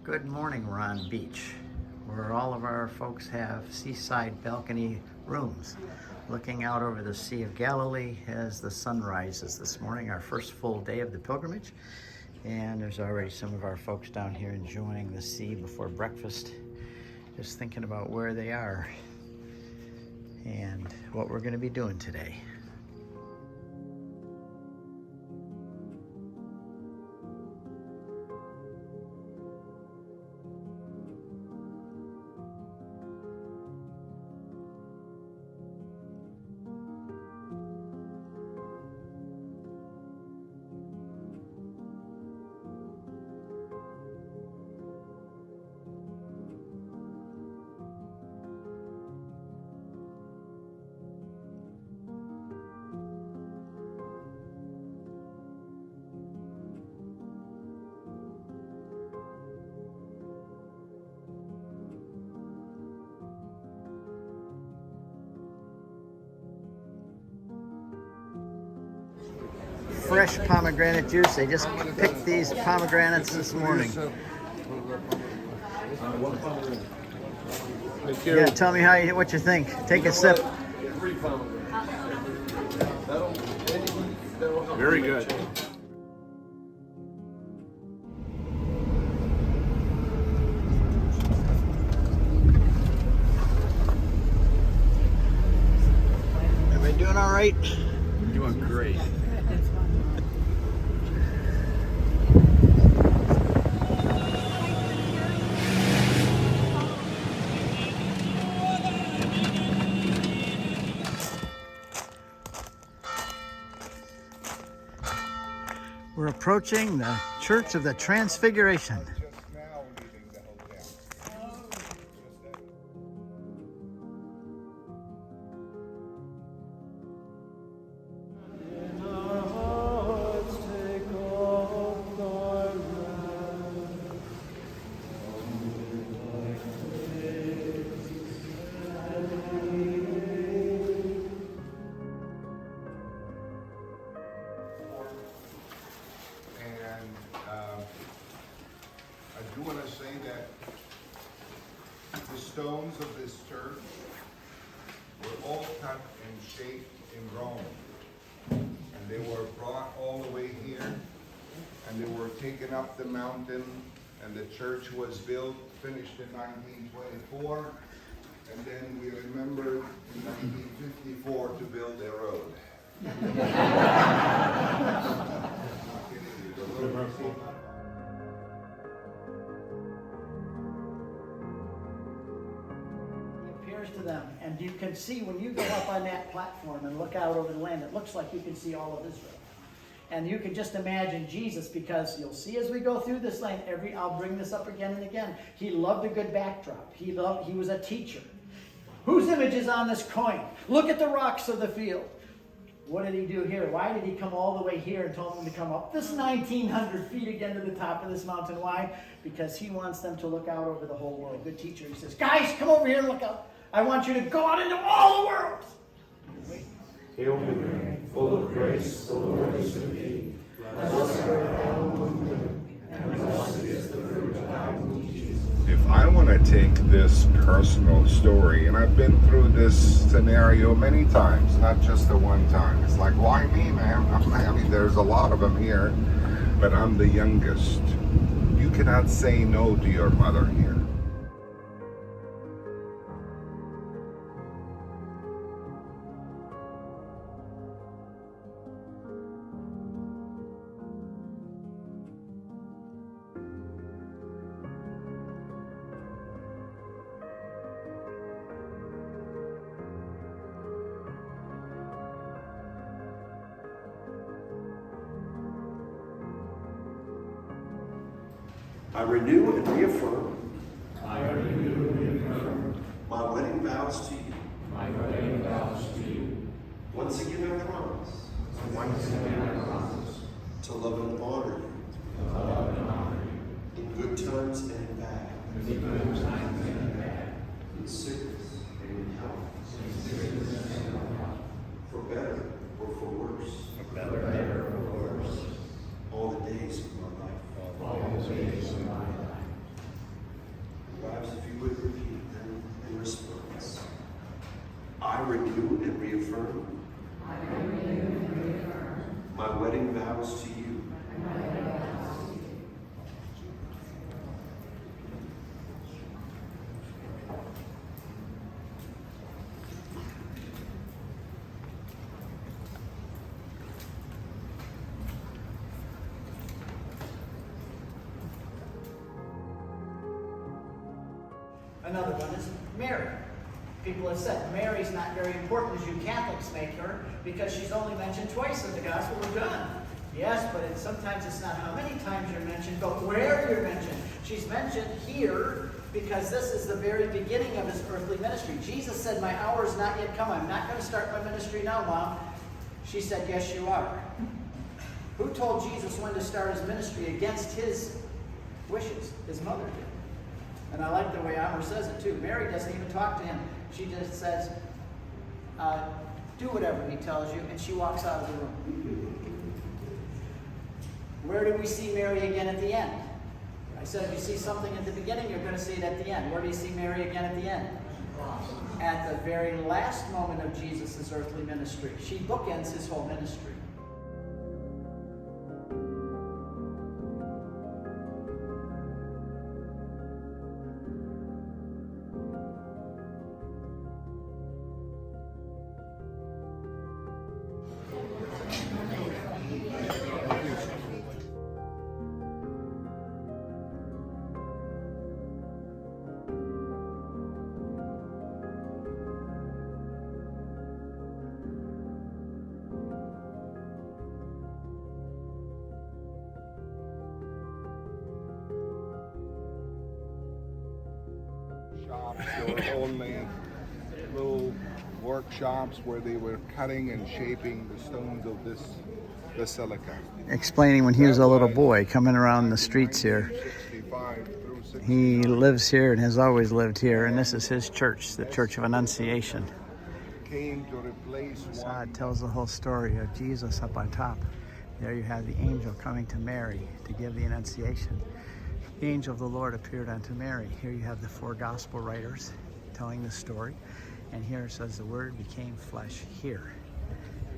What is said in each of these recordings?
Good morning. We're on beach where all of our folks have seaside balcony rooms looking out over the Sea of Galilee as the sun rises this morning, our first full day of the pilgrimage. And there's already some of our folks down here enjoying the sea before breakfast, just thinking about where they are and what we're going to be doing today. Fresh pomegranate juice. They just picked these pomegranates this morning. Yeah, tell me what you think. Take a sip. Very good. Everybody doing all right? Doing great. We're approaching the Church of the Transfiguration. I do want to say that the stones of this church were all cut and shaped in Rome. And they were brought all the way here, and they were taken up the mountain, and the church was built, finished in 1924, and then we remembered in 1954 to build a road. To them, and you can see when you go up on that platform and look out over the land, it looks like you can see all of Israel. And you can just imagine Jesus, because you'll see as we go through this land, I'll bring this up again and again, he loved a good backdrop. He was a teacher. Whose image is on this coin? Look at the rocks of the field. What did he do here? Why did he come all the way here and told them to come up this 1,900 feet again to the top of this mountain? Why? Because he wants them to look out over the whole world. Good teacher. He says, guys, come over here and look out. I want you to go out into all the world. Hail Mary, full of grace, the Lord is with thee. Blessed art thou among women, and blessed is the fruit of thy womb, Jesus. If I want to take this personal story, and I've been through this scenario many times, not just the one time. It's like, why me, man? I mean, there's a lot of them here, but I'm the youngest. You cannot say no to your mother here. I renew and reaffirm my wedding vows to you. Once again I promise to love and honor you in good times and in bad, in sickness and in health, for better or for worse, all the days of my life. wedding vows to you. Another one is Mary. People have said Mary's not very important as you Catholics make her because she's only mentioned twice in the Gospel of John. Yes, but sometimes it's not how many times you're mentioned, but where you're mentioned. She's mentioned here because this is the very beginning of his earthly ministry. Jesus said, my hour is not yet come. I'm not going to start my ministry now, Mom. She said, yes, you are. Who told Jesus when to start his ministry against his wishes? His mother did. And I like the way Amr says it too. Mary doesn't even talk to him. She just says, do whatever he tells you, and she walks out of the room. Where do we see Mary again at the end? I said if you see something at the beginning, you're going to see it at the end. Where do you see Mary again at the end? At the very last moment of Jesus' earthly ministry. She bookends his whole ministry. There were only little workshops where they were cutting and shaping the stones of this basilica. Explaining when he was a little boy coming around the streets here. 65 through 60. He lives here and has always lived here, and this is his church, the Church of Annunciation. Came to replace one. It tells the whole story of Jesus up on top. There you have the angel coming to Mary to give the Annunciation. The angel of the Lord appeared unto Mary. Here you have the 4 gospel writers telling the story. And here it says the word became flesh here.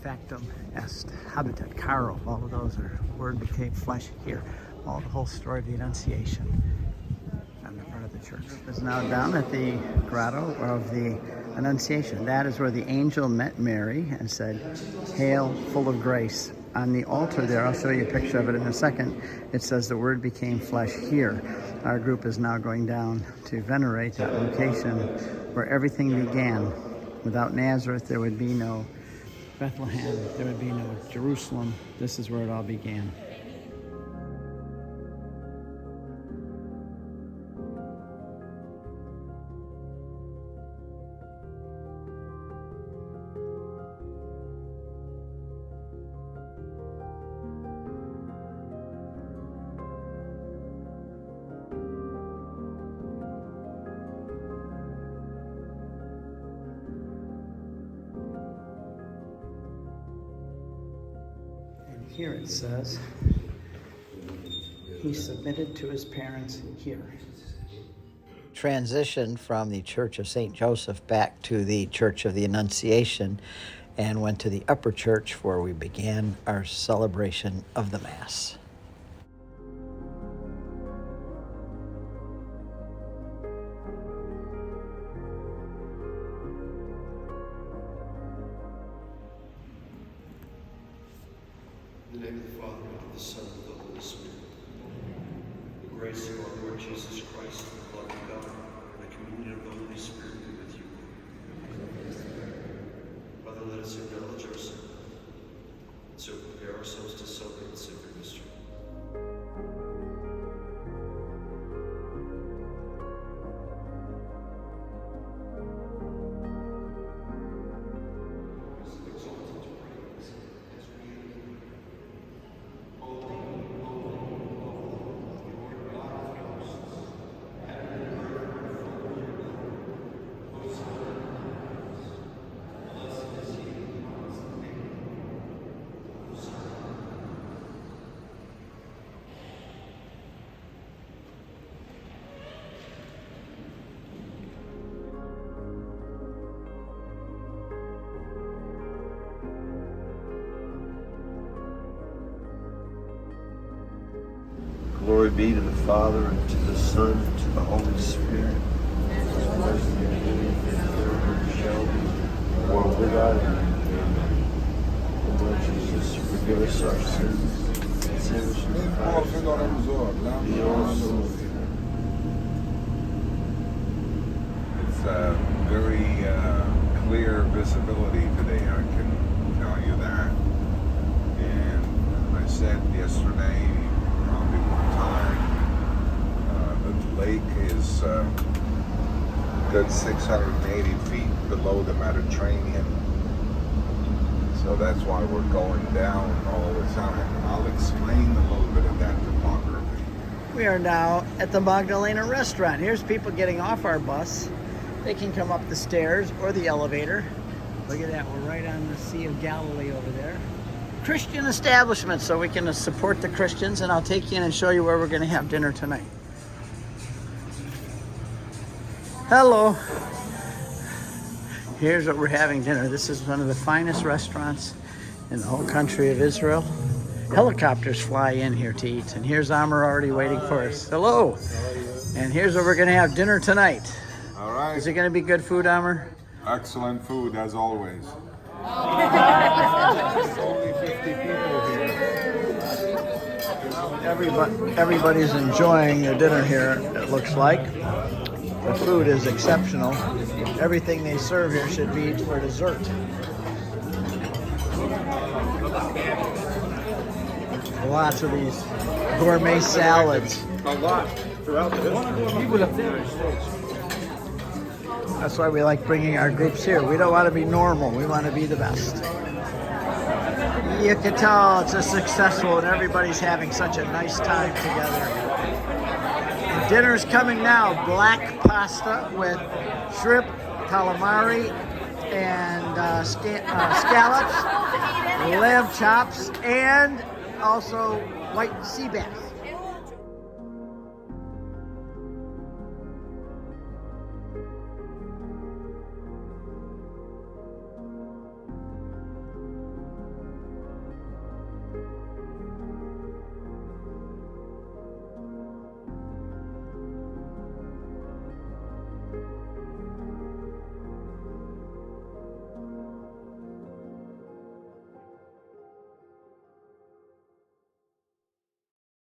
Factum est habitat, caro. All of those are word became flesh here. All the whole story of the Annunciation on the front of the church. It's now down at the grotto of the Annunciation. That is where the angel met Mary and said, "Hail, full of grace." On the altar there, I'll show you a picture of it in a second, it says the word became flesh here. Our group is now going down to venerate that location where everything began. Without Nazareth, there would be no Bethlehem, there would be no Jerusalem. This is where it all began. Here it says, he submitted to his parents here. Transitioned from the Church of St. Joseph back to the Church of the Annunciation and went to the upper church where we began our celebration of the Mass. In the name of the Father, and of the Son, and of the Holy Spirit. The grace of our Lord Jesus Christ, the love of God, and the communion of the Holy Spirit be with you. Father, let us acknowledge our sin, and so prepare ourselves to celebrate the sacred mystery. Glory be to the Father, and to the Son, and to the Holy Spirit. As was in the beginning, is now, and shall be, world without end. Amen. O Lord Jesus, forgive us our sins, and save us from the fire of hell. Be also It's very clear visibility today, I can tell you that. And I said yesterday, probably one time, that the lake is a good 680 feet below the Mediterranean. So that's why we're going down all the time. I'll explain a little bit of that topography. We are now at the Magdalena restaurant. Here's people getting off our bus. They can come up the stairs or the elevator. Look at that, we're right on the Sea of Galilee over there. Christian establishment, so we can support the Christians, and I'll take you in and show you where we're going to have dinner tonight. Hello. Here's what we're having dinner. This is one of the finest restaurants in the whole country of Israel. Helicopters fly in here to eat, and here's Amr already waiting for us. Hello. And here's where we're going to have dinner tonight. All right. Is it going to be good food, Amr? Excellent food, as always. There's only 50 people here. Everybody's enjoying their dinner here, it looks like. The food is exceptional. Everything they serve here should be for dessert. Lots of these gourmet salads. A lot throughout the That's why we like bringing our groups here. We don't want to be normal. We want to be the best. You can tell it's a successful and everybody's having such a nice time together. The dinner's coming now. Black pasta with shrimp, calamari, and scallops, lamb chops, and also white sea bass.